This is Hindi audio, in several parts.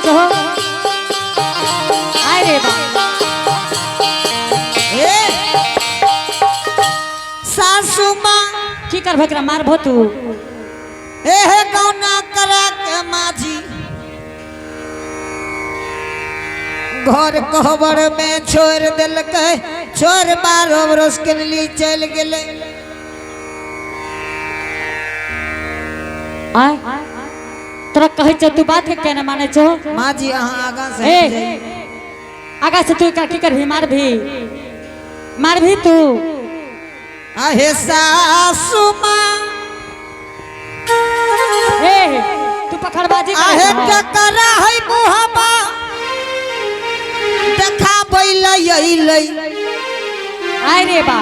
छो आय रे बा ए सासू माँ की करबे एकरा मारबो तू ए हे कौना करा के माझी घर कहबर में छोड़ दिल के छोड़ 12 बरस के लिए चल गेले आय तोरा कहै छ तू बात के केना माने छो माँ जी अहाँ आगा से ए हट जाइए। आगा से तू का की करबी मारभी तू आहे सासू माँ ए तू पकड़बाजी आहे टकरा है मुहबा देखा बैला यही लई आय रे बा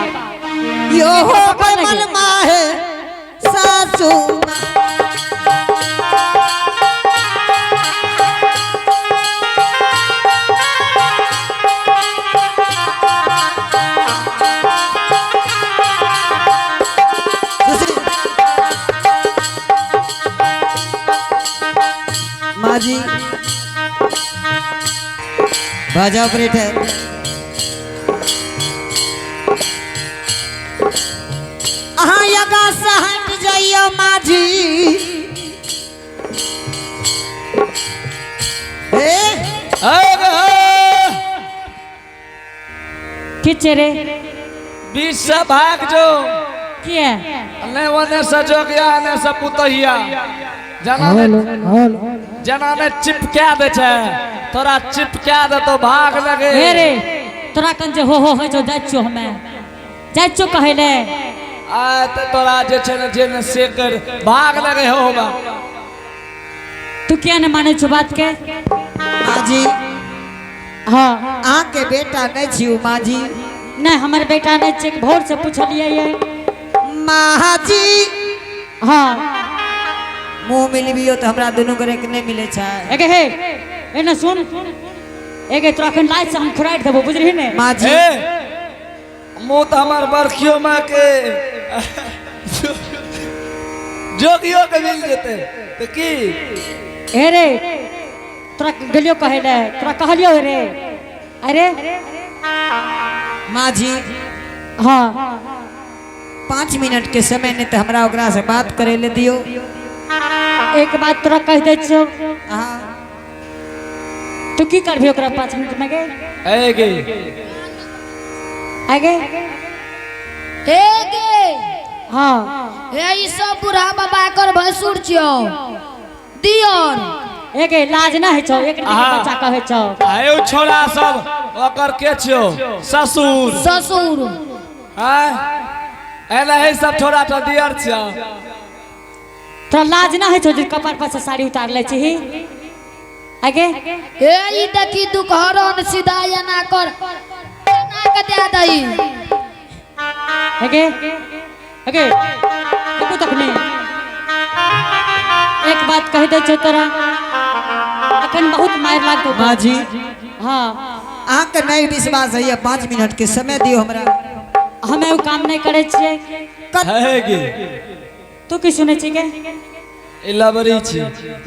यो हो मन माहे सासू माँ माँ जी बाजा ऑपरेटर अहाँ यगा से हट जाइयो माँ जी किचे रे बीच से भाग जो किए ने वने से जोगिया ने से पुतहिया जना ने चिपका दे छे तोरा चिपका दे तो भाग लगे हे रे तोरा कन जे हो जो जाइछो हमें जाइछो कहले आ त तोरा जे छे ने जे ने से कर भाग लगे होगा तू क्या न माने छो बात के माँ जी हां अहाँ के बेटा नहीं छियो माँ जी नहीं हमर बेटा नहीं चेक भोर से पूछलिए ये माँ जी हां मुंह मिलबियो तो हमरा दोनों करे के नहीं मिले छे एगे हे एने सुन एगे तोरा कन लाइट से हम खुराइट देबो बुझली ने माँ जी मुंह तो हमार बरखियो मां के जोगियो के मिल जेते तो की हे रे तोरा गलियो कहले तोरा कहलियो रे अरे माँ जी हां 5 मिनट के समय ने तो हमरा ओकरा से बात करे ले दियो एक बात तोरा कह दे छो हाँ तू की करबी ओकरा 5 मिनट में गे आगे आगे हे गे हां हे ई सब बुढ़ा बाबा कर भसुर छियो दियोर एगे लाज ना है छो एक बच्चा कहे छो आयो छोड़ा सब ओकर के छियो ससुर ससुर हां एला है सब छोड़ा तो दियर छियो तोरा लाज ना है छो जे कपार पर से साड़ी उतार ले छी आगे हे ई देखी दुखहरन सीधा ना कर ना के दे दई आगे आगे देखो तक नहीं एक बात कह दे छो तोरा अखन बहुत मार लाग तो माँ जी हां अहाँ के नहीं विश्वास है 5 मिनट के समय दियो हमरा हमें वो काम नहीं करे छिए आगे तू की सुने छी के इलाबरी छी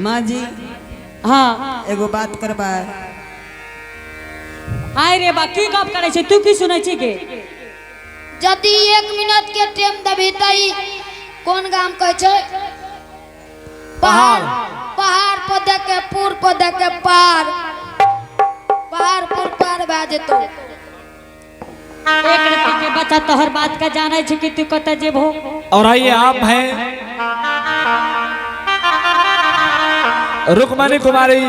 माँ जी हां एगो बात करबा आय रे बा की गप करे छी तू की सुने छी के जदी 1 मिनट के टाइम देबी तई कोन गाम कह छै पहाड़ पहाड़ पर देखे पुर पर देखे पार पहाड़ पुर पार भा जेतो एक रत्ती के बच्चा तोहर बात का जाने छी कि तू कत जेबो और आइए आप हैं रुक्मणी कुमारी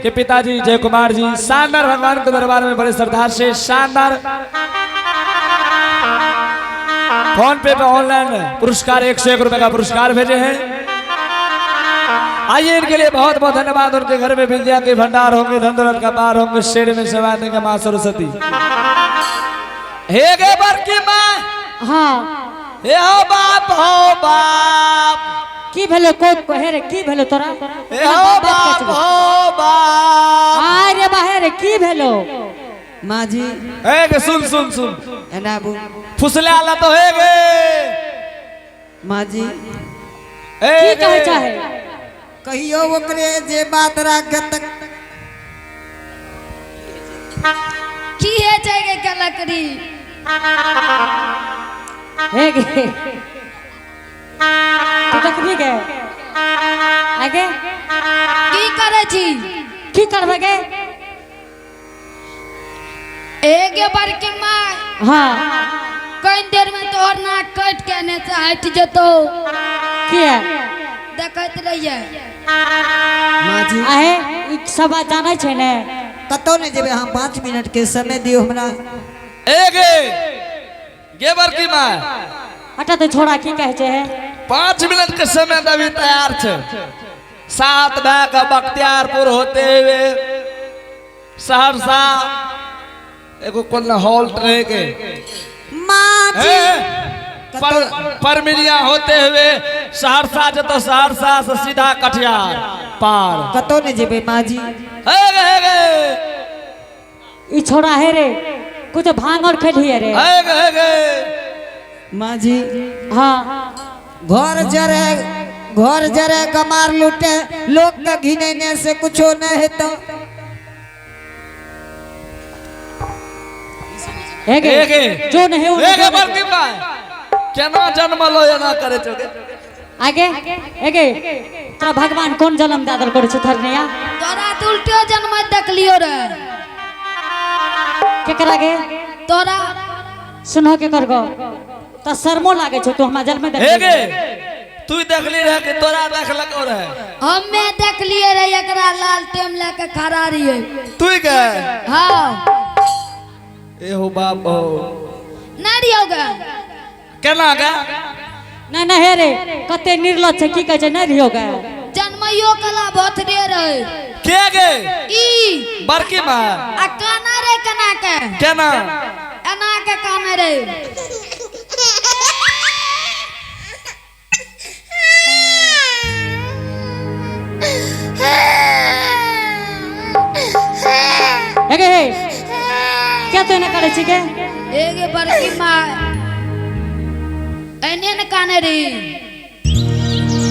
के पिताजी जय कुमार जी शानदार भगवान के दरबार में बड़े श्रद्धा से शानदार फोन पे ऑनलाइन पुरस्कार 101 रुपए का पुरस्कार भेजे हैं। आइए इनके लिए बहुत बहुत धन्यवाद। उनके घर में विद्या के भंडार होंगे, धन दौलत का पार होंगे, शेर में सवा देंगे माँ सरस्वती। हे गे बड़की माँ, हाँ हे हो बाप की भेलो को हेरे की भेलो तोरा हे हो बाप अरे बाहर की भेलो माँ जी हे गे सुन एनाबू फुसले आला तो हे गे माँ जी की कहे चाहे कहियो ओकरे जे बात राख तक की है जाएगा क्या लकड़ी हे गे तू तक भी गए आगे की करे छी की करबे गे एक बार के माँ हाँ कई देर में तोहर नाक कट के ने से हट जतो किया देखत रहिए माँ जी आहे ई सब बात जानै छै ने कतौ नहीं जेबे हम 5 मिनट के समय दियो हमरा गे बड़की माँ हटा तो छोड़ा की कहे छै 5 मिनट के समय अभी तैयार छे 7 का बख्तियारपुर होते हुए सहरसा एगो कोन हॉल रहे के माँ जी परमिलिया होते हुए सहरसा जतो सहरसा से सीधा कटिहार पार कतौ नहीं जेबे माँ जी हे गे ई छोड़ा है रे कुछ भांग और खेली है रे हे गे माँ जी हाँ घर जरे गमार लूटे लोग का घिने से कुछो नहीं है तो हे गे जो नहीं है हे गे बड़की माँ केना जन्म लो एना करे छो आगे हे गे तोरा भगवान कौन जन्म दादल करे छ थरनिया तोरा तो उल्टे जन्म देख लियो रे केकरा गे तोरा सुनो के करगो तो शर्मो लागे छो तू हमरा जन्म देख हे गे तू देखली रह के तोरा देखलको रहे हमें देख लिए रे एकरा लाल टेम लेके खड़ा रहिए तू के हाँ एहो बाप हो नहीं रहियोगा केना गे नहीं नहीं हे रे कते निर्लज छै की कहे छै नहीं रियो गे जन्मइयो कला बहुत रे रहे के गे ई बड़की माँ आ काना रे कना के केना एना के काना रे हे गे क्या तो न करे छी गे एगे बड़की माँ एने न काने रे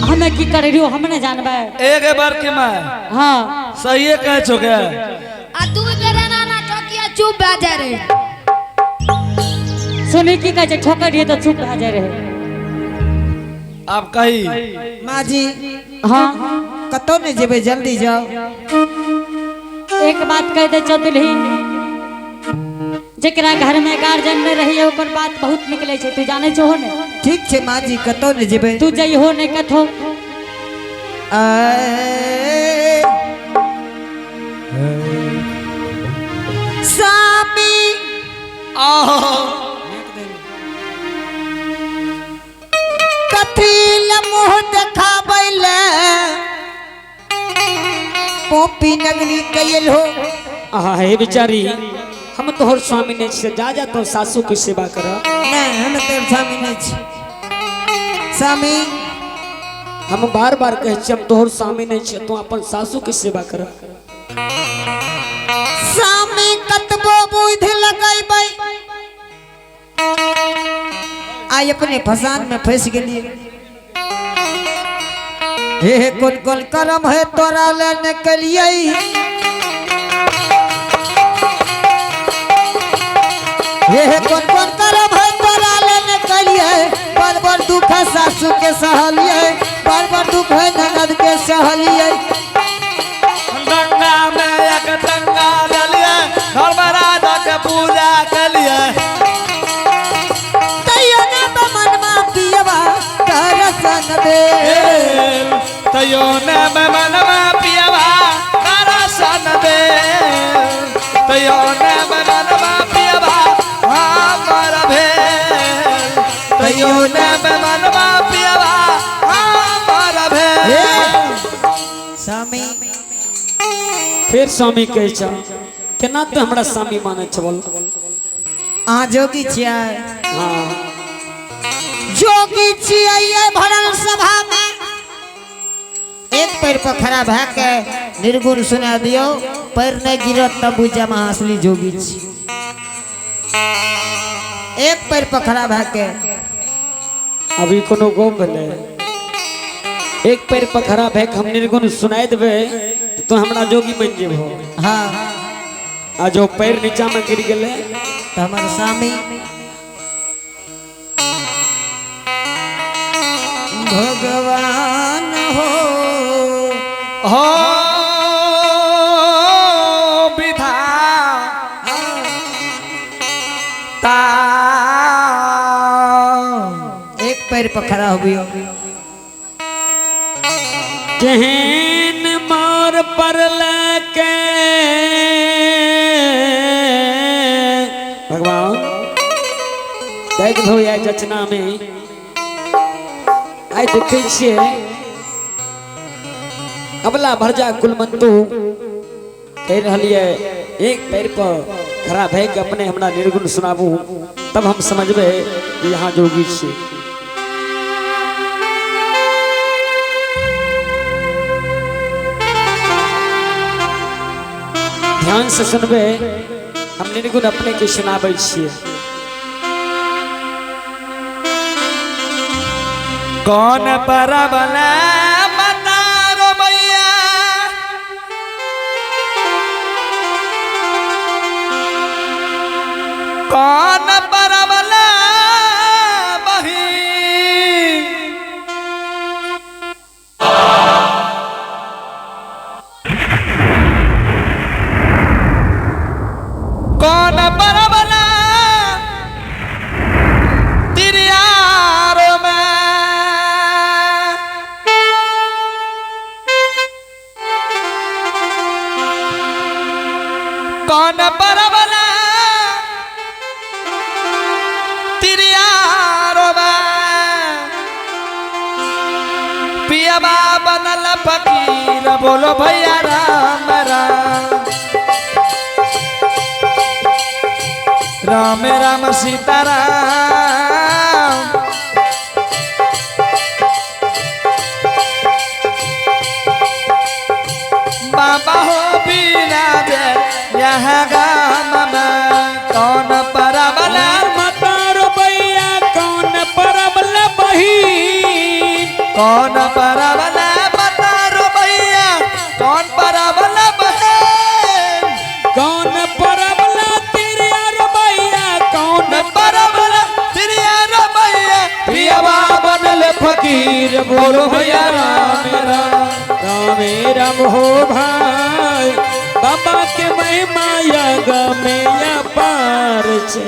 हमें की करे रियो हम नहीं जानबे एक बार की मैं हाँ सही कह चुके आ तू तेरे नाना ठोकिया चुप भे जा रे सुनी की कहे छै ठोकर दिए तो चुप रह जाए रहे आप कही माँ जी हाँ कतौ नहीं जेबे जल्दी जाओ एक बात कह दे चतुलहीन जकरा घर में गार्जियन में रही ओकर बात बहुत निकले छै तू जाने छो ने ठीक छे माँ जी कतौ नहीं जेबे तू जइहो ने कथो सामी कथी मुँह देखाबैले पोपी नगरी कैल हो हे बेचारी हम तोहर स्वामी ने से जा जा तो सासू की सेवा कर नहीं हम तेरे स्वामी नहीं छी स्वामी हम बार बार कहे छी हम तोहर स्वामी नहीं छे तू अपन सासू की सेवा कर स्वामी कतबो बुध लगैबै आई अपने फसान में फंस गेलिए हे कौन कौन करम है तोरा लेने के लिए हे कौन कौन करम है तोरा लेने के लिए बार बार दुख है सासू के सहलिए बार बार दुख है ननद के सहलिए गंगा में एक गंगा डलिए घर में राजा के पूजा कलिए तैयो ने मन मा पियवा करसन दे तैयो ने मनवा पियवा करसन दे तैयो ने मनवा पियवा हमर भेल तैयो ने मनवा पियवा हमर भेल स्वामी फिर स्वामी कहे छ केना तो हमरा स्वामी माने छ बोल आ जोगी छियै हां जोगी छियै भरल सभा में एक पैर पर खड़ा भए के निर्गुण सुना दियो पैर नहीं गिरत तब बुझा में असली जोगी छी एक पैर पर खड़ा भए के अभी कोनो गो भेले एक पैर पर खड़ा भए के हम निर्गुण सुनाई देबे तो हमरा जोगी बन जेबो हाँ आ जो पैर नीचा में गिर गए तो हमारे स्वामी भगवान हो विधाता एक पैर पर खड़ा हो गयो जहन मार पर लेके भगवान देख भो या जचना में आई देखे छिए अबला भरजा कुलमंतु कह रहलिए एक पैर पर खड़ा भै के अपने हमरा निर्गुण सुनाबू तब हम समझबे कि यहाँ जोगी छी। ध्यान से सुनबे हम निर्गुण अपने के सुनाबै छिए। कौन परबला मतारो मैया कौन परबला बही कौन परबला तिरियारो में कौन परबला तिरियारो पियाबा बनल फकीर बोलो भैया राम राम राम राम सीताराम बाबा हो बिना दे यहाँ गाम में कौन परबला मतारो भैया कौन परबला बहिन कौन परबला मतारो भैया कौन परबला बहन कौन परबला तेरे यार भैया कौन परबला तिरियार भैया पियाबा बनल फकीर बोलो भैया राम राम राम राम हो भाई बाबा के महिमा यग में पार छे।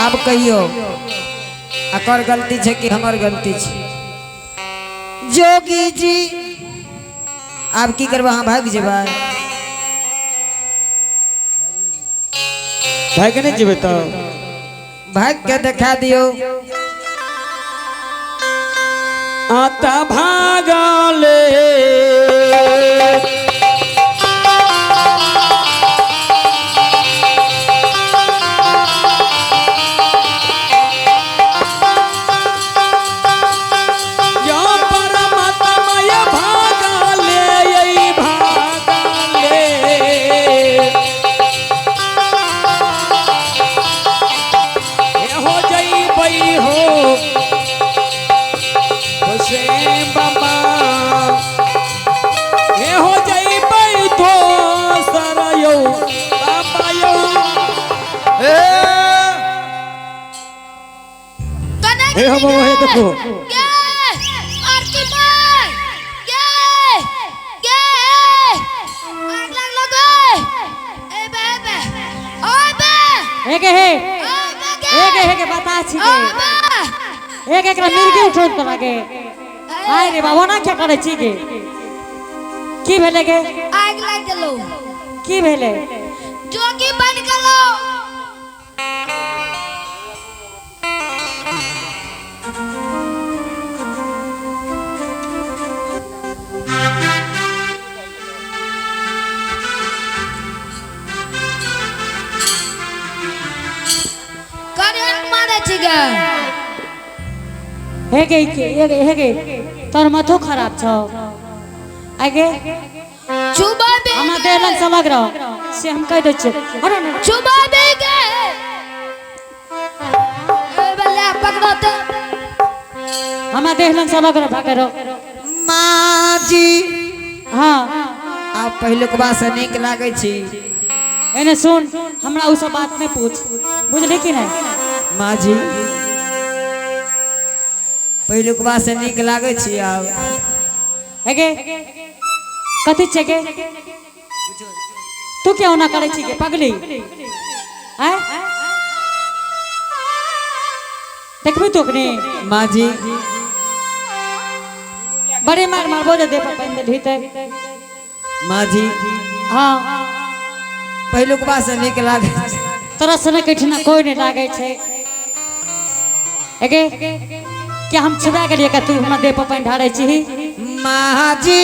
आप कहियो अकर गलती है कि हमार गलती है जोगी जी आप की करबा हाँ भाग जेबा भाग नहीं जीवे तो भाग के दिखा दियो आता भागले हे हो हे देखो आरती मार आग लग ए बे ओए बे एक हे बता छी एक मिर्गी उठोत तो लागे आय रे बाबा ना क्या करे छी गे की भेले गे आग लग गेलो की भेले जोगी बन गेलो हेगे तोर माथो खराब छौ आगे चुबा बे हमरा देह लग से लग रहो से हम कह दे छी अरे ना चुबा बे गे ए बल्ला पकड़ते हमरा देह लग से लग रहो भागे रहो माँ जी हां आप पहले के बात से निक लागे छी एने सुन हमरा उ सब बात नहीं पूछ बुझली कि नहीं माँ जी पहिलुकबा से नीक लागे छी आब हेगे कथी छे गे तू क्यों ना करे छी गे पगली हैं देखबी तो कने माँ जी बड़े मार मारबो जे दे पर पेन दे भीतर माँ जी हां पहिलुकबा से नीक लागे तोरा सने कठिना कोई नहीं लागे छे हेगे क्या हम छुबा गेलिए का तू हमरा दे पर पेन ढारे छी माँ जी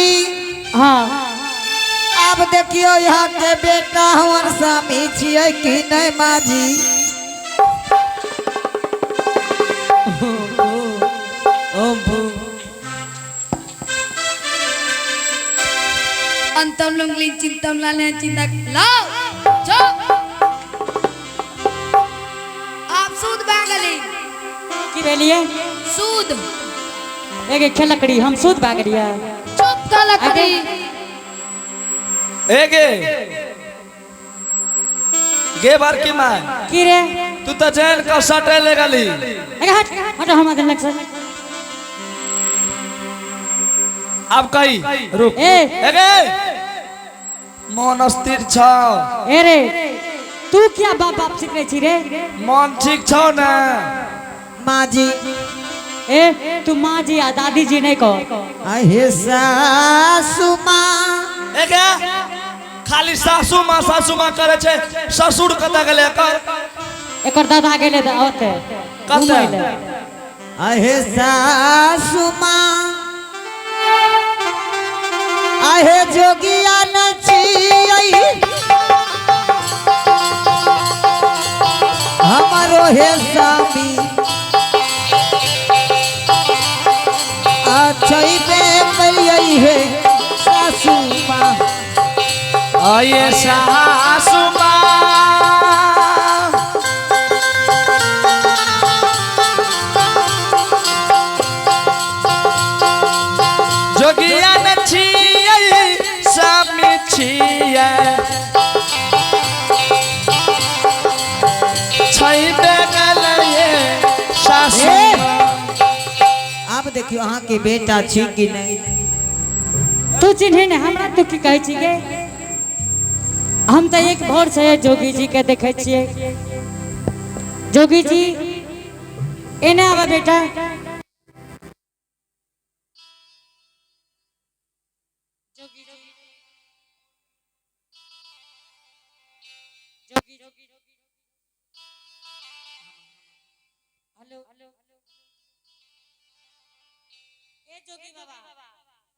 हां अब देखियो यहाँ के बेटा हमर स्वामी छिए कि नहीं माँ जी अंतम लुंगली चिंतम लाले चिंता लाओ चुप आप सूद बागली की बेलिए सूद हेगे खेलकड़ी हम सूद बागलिया चुप का लकड़ी एगे गे बार की माँ की रे तू तो चैन का सटे ले गली हेगे हट हट हम आगे लग से अब कही रुक ए एगे मन अस्थिर छ ए रे तू क्या बाप बाप सिखले छी रे मन ठीक छ ना माँ जी ए तू माँ जी या दादी जी नहीं कहो आहे सासु माँ एगे खाली सासू माँ करे छे ससुर कता गेले कर एकर दादा गेले द ओते कते आहे सासु माँ आहे जोगिया नचियै हमारो हे स्वामी अच्छई बे करियै हे सासु माँ आये सासू माँ जोगिया न छियै स्वामी छियै छै बेगलये सासू अब देखियो अहाँ के बेटा छी कि नहीं तू चिन्हे ने हमरा तू की कहै छी गे हम तो एक भोर से जोगी जी के देखे छिए जोगी जी एने आवा बेटा जोगी जी जोगी जोगी हेलो ए जोगी बाबा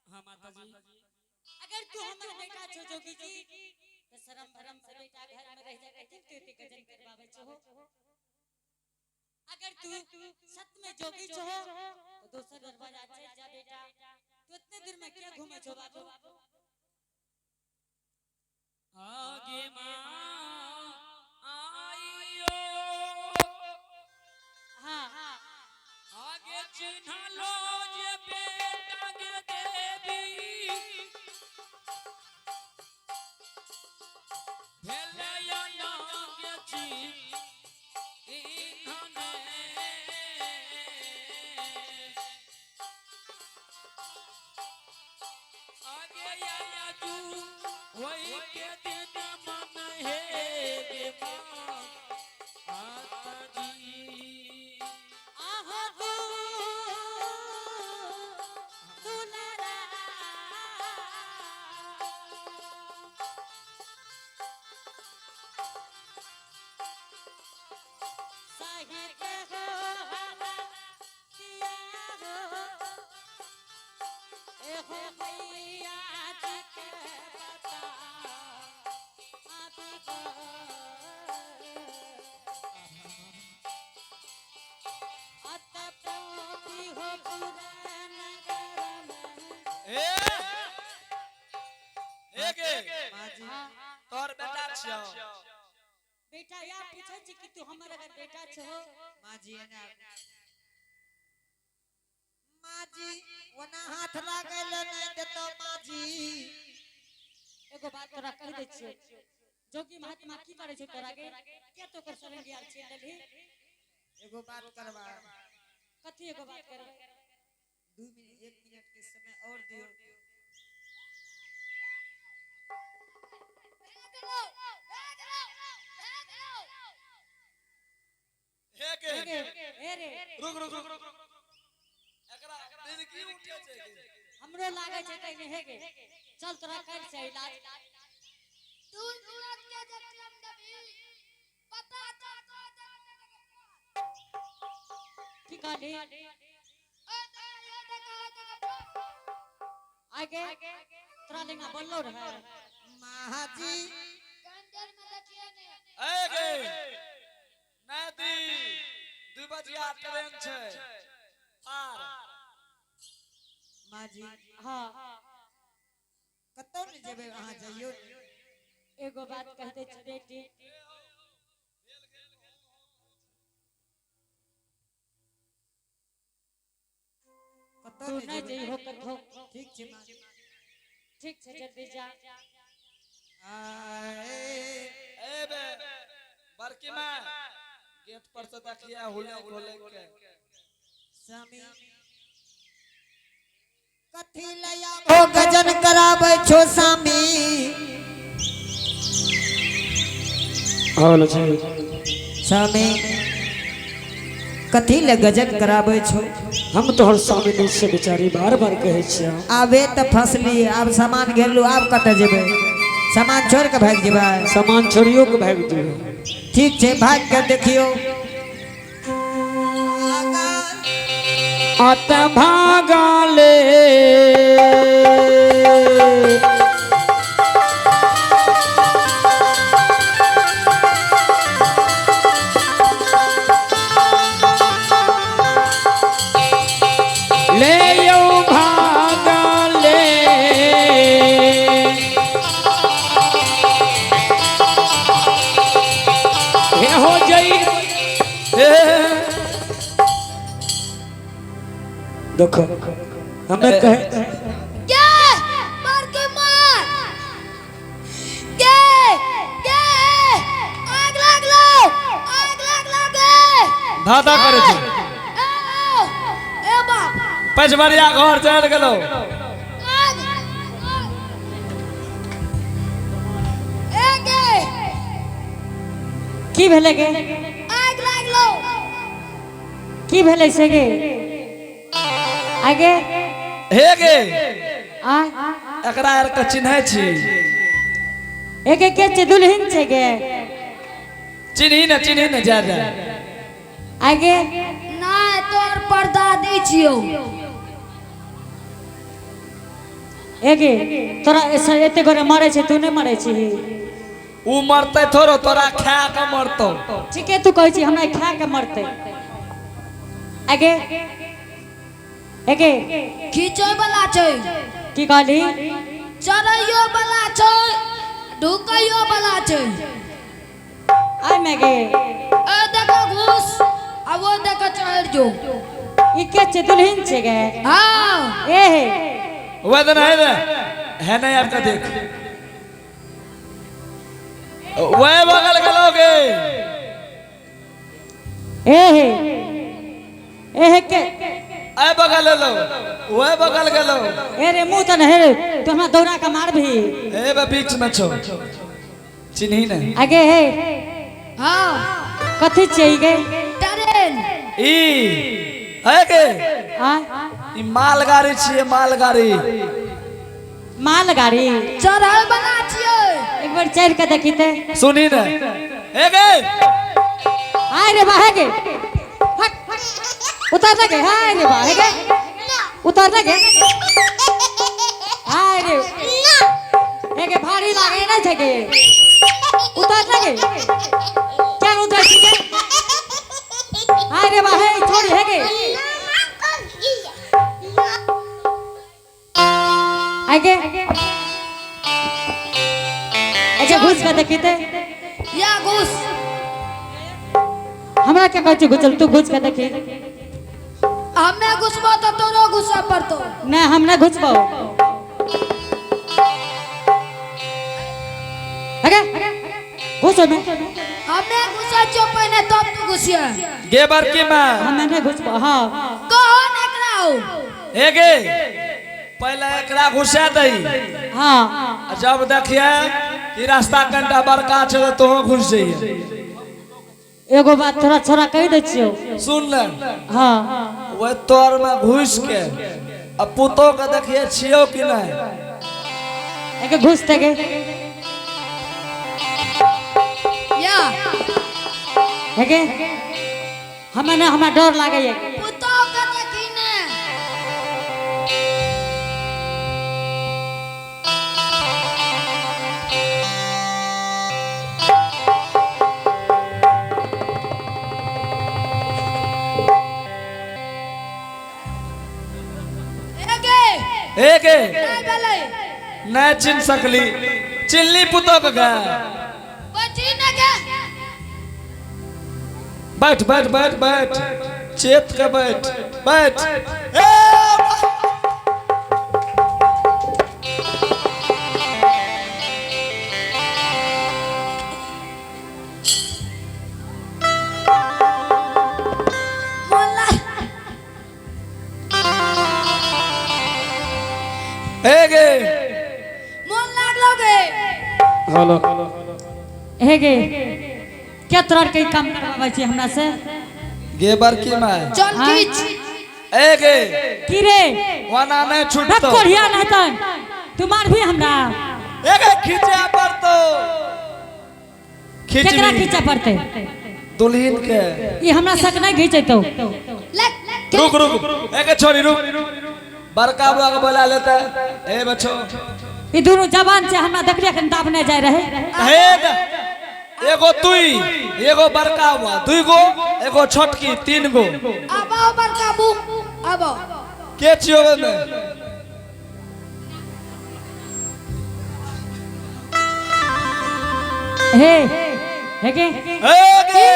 हाँ माता जी अगर तू हमर बेटा छो जोगी जी तो शर्म भरम से बेटा घर में रह जाके तू ते गजन करवावे छो अगर तू सत में जोगी छो तो दूसरा दरवाजा चल जा बेटा तू इतने दूर में क्या घूमे छो बाबू आगे माँ आइयो हां आगे चिन्ह लो जे बेटा के देवी भेले या नागे छी इन्होंने आगे या तू वही के दिन मन है गे माँ माता जी आहो तू दुलारा साहिर के हो किया हो ए हो मैया जी के बता आप को अतपोती हो पूरा नगर में ए एगे हाँ तोर बेटा छियो बेटा या पूछे छी कि तू हमर अगर बेटा छो माँ जी माँ जी वना हाथ लागल नहीं देतो माँ जी एगो बात तोरा कह दे छिए जोगी महात्मा की करे छै तोरा के के तो कर सलन यार छीन लेली एगो बात करवा कथी एगो बात करे 2 मिनट 1 मिनट के समय और दियो हे के ए रे रुक रुक रुक रुक एकरा दिन की उठे छै हमरो लागे छै तै हे गे चल तोरा कर से इलाज तू तुरंत के जखम दबी पता की कहली आगे तोरा लेना बोललो रहे महाजी कंदर में देखिए ने ए गे नदी 2 बजिया ट्रेन छै पार माजी हां कतौ नहीं जेबे वहां जाइयो एगो बात कहते छ बेटी कतौ तू नहीं नहीं जेबे जई हो कथो ठीक छै माजी ठीक छै जल्दी जा आए ए बे बड़की मां गेट पर से देखिया हुले खोले के स्वामी कथी लया भो गजन कराबै छो स्वामी आवल छै स्वामी कथी ले गजन कराबै छो हम तोहर सामने से बेचारी बार बार कहै छियै आबे त फसली आब सामान घेरलू आब कतऽ जेबै सामान छोड़ के भाग जेबै सामान छोड़ियो के भाग दियो ठीक छै भाग के देखियो आत भागाले ले यो भागाले हे हो जई देखो हमें कहे क्या मार के मार के आग लाग लो धाधा करे छै ए बाप पचबरिया घर चढ़ गेलो आग ए गे की भेले गे आग लाग लो की भेले से गे आगे हे गे आ एकरा आर के चिन्है छी एके के छै दुल्हन छै गे चिन्ही न जा जा आगे ना तोर परदादी छियो एगे तोरा ऐसा एते गोरे मारे छै तू नहीं मारे छी उ मरते थोरो तोरा खा के मरतो ठीके तू कहै छी हमरा खा के मरते आगे एगे खींचो वाला छै की कहली चढ़ैयो वाला छै ढुकैयो वाला छै आय में गे ए देखो घूस अब वो देखो चढ़ जो ई के छै दुल्हन छै गे हां ए हे वेदन है ना आपका देख वे बगल गलोगे ए हे के ए बगल लो वे बगल गलो ए रे मुंह त नहीं रे तू हमरा दौड़ा के मार भी ए बे बीच में छो चिन्ही न आगे हे हां कथी छै ई गे ट्रेन ई है के आ ई मालगाड़ी छिए मालगाड़ी मालगाड़ी चढ़ै वाला छियै एक बार चढ़ के देखी ते सुनी न हे गे हाय रे बाहे गे हट उतर लगे हाय रे बाहे गे उतर लगे हाय रे एके भारी लागे ना छके उतर लगे क्या उतर छके हाय रे बाहे छोड़ है गे आगे अच्छा घुस के देखी ते या घूस हमरा क्या कहै छै घुसल तू घुस के देखी हमें घुसबो तो तोरो घुसा पड़तो नहीं हम नहीं घुसबो आगे घुसो में हमें घुसा जो पहले तब तो घुसिया गे बड़की माँ हमें नहीं घुसबो हाँ कौन एकरा हो एगे पहले एकरा घुसा दई हाँ जब देखिए कि रास्ता कंटा बड़का छे तो घुस जाइए एगो बात थोड़ा छोड़ा कह दे छियो सुन ले हाँ वो तोर में घुस के अब पुतो के देखिए छियो कि नहीं एक घुसते गे या हेगे हमें ना हमें डर लागे ये पुतो के देखी ने एगे नहीं बेले नहीं चिन सकली चिल्ली पुतो के गा बची न के बैठ बैठ बैठ बैठ चेत के बैठ बैठ ए मोला एगे मोन लागलोगे हेलो हेगे क्या तरह के काम करवावे छी हमरा से गे बड़की माँ चल हाँ? खींच एगे की रे वना नहीं रख छूटतो कोढ़िया नहीं तन तुम्हार भी हमरा एगे खींचे पर तो केकरा खींच खींचा पड़ते दुल्हन के ये हमरा सक नहीं खींचे तो ले रुक रुक एगे छोरी रुक बड़का बुआ के बुला लेता ए बच्चो ये दोनों जवान से हमरा देखलिए कन दाब नहीं जाय रहे हेग एगो तुई एगो बड़का हुआ दुई गो एगो छोटकी तीन गो अब आओ बड़का बू अब आओ के छियो में हे हेगे एगे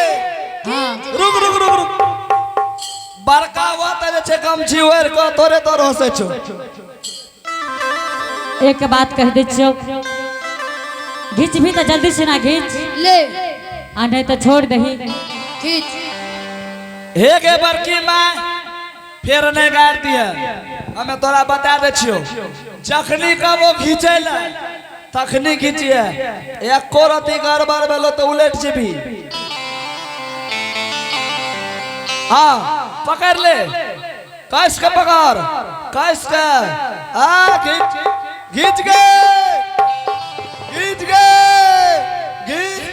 हाँ रुक रुक रुक रुक बड़का हुआ त छे कम छिवर को तोरे तोर हसे छो एक बात कह दे छियो घीच भी तो जल्दी से ना घीच ले आ नहीं तो छोड़ दही खींच हे गे बड़की माँ फिर नहीं गाड़ दिया हमें तोरा बता दे छियो जखनी का वो खींचे ला तखनी खींचिए एक कोरती गड़बड़ भेलो तो उलट जेबी हाँ पकड़ ले कस के पकड़ कस के आ खींच खींच गए खींच गए खींच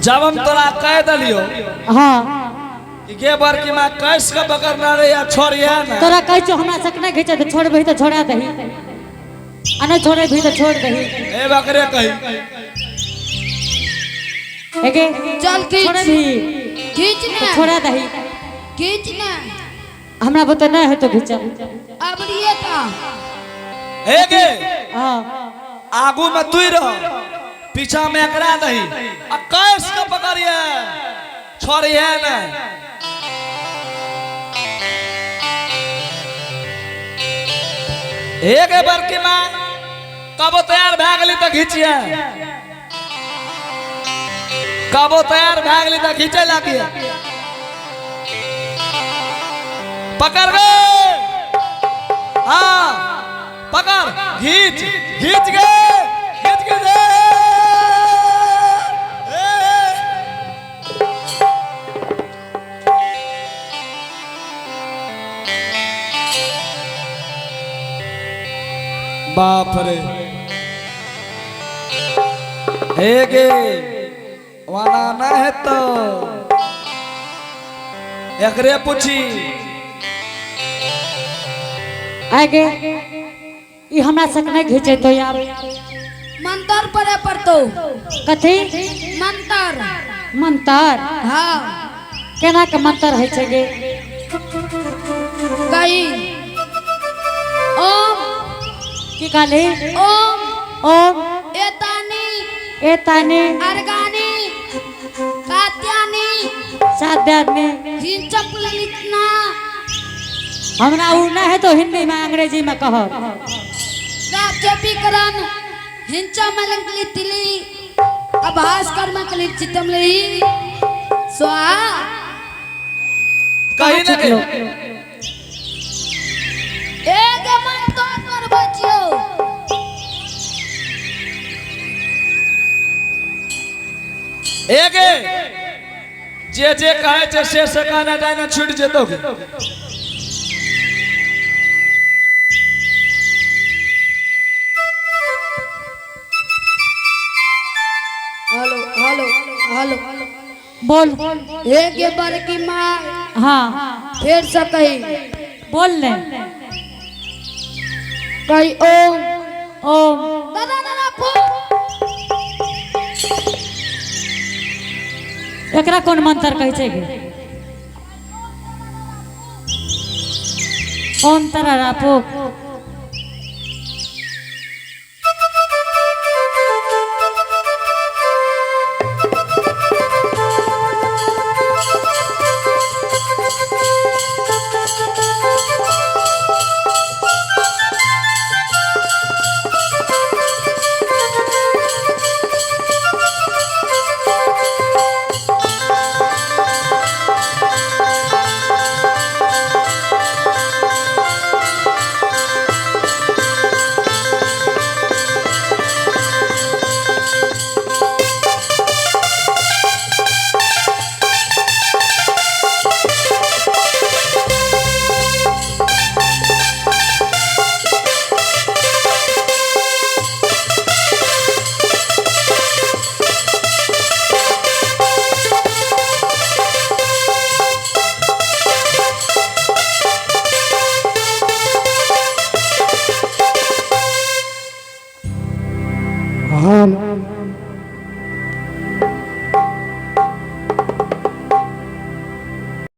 जब हम तोरा कह दिलियो हाँ कि गे बड़की माँ कस के पकड़ना रे या छोड़िए ना तोरा कह छो हमरा सक नहीं घीचे तो छोड़ भी तो छोड़ा दही आ नहीं छोड़े भी तो छोड़ दही ए बकरे कही हेगे चल खींच छोड़े भी खींच तो ना छोड़ा दही खींच ना हमरा बता नहीं है तो घीचा अब ये था ए गे हाँ आगू में तू रह पीछा में एकरा दही आ कस के पकड़िए छोड़िए ना एक बड़की माँ कबो तैयार भए गेली तो घीचिए कबो तैयार भए गेली तो घीचे लागिए पकड़ गए हाँ पकड़ घींच घींच गए घींच के दे बाप रे हे गे वाना ना है तो एकरे पूछी आगे ये हमरा सक नहीं घीचे तो यार मंतर पड़े पर तो कथी मंतर मंतर हाँ केना के मंतर है छे गे कही ओम की काले ओम ओम एतानी एताने अर्गानी कात्यानी साध्यात्मे हिंचक ललितना हमरा उड़ना है तो हिंदी में अंग्रेजी में कहो राजपीकरण हिंचा मलंगली तिली अभास कर्म कली चितमली स्वाहा कहीं ना कहीं एक मन तो कर बचियो एक जे जे कहे छे से सकाना जाने छूट जेतो हेलो हेलो हेलो बोल एक बार की माँ हाँ फिर से कही बोल ले कही ओम ओम दादा दादा फू एकरा कौन मंत्र कहै छै गे ओम तरा रापो हाल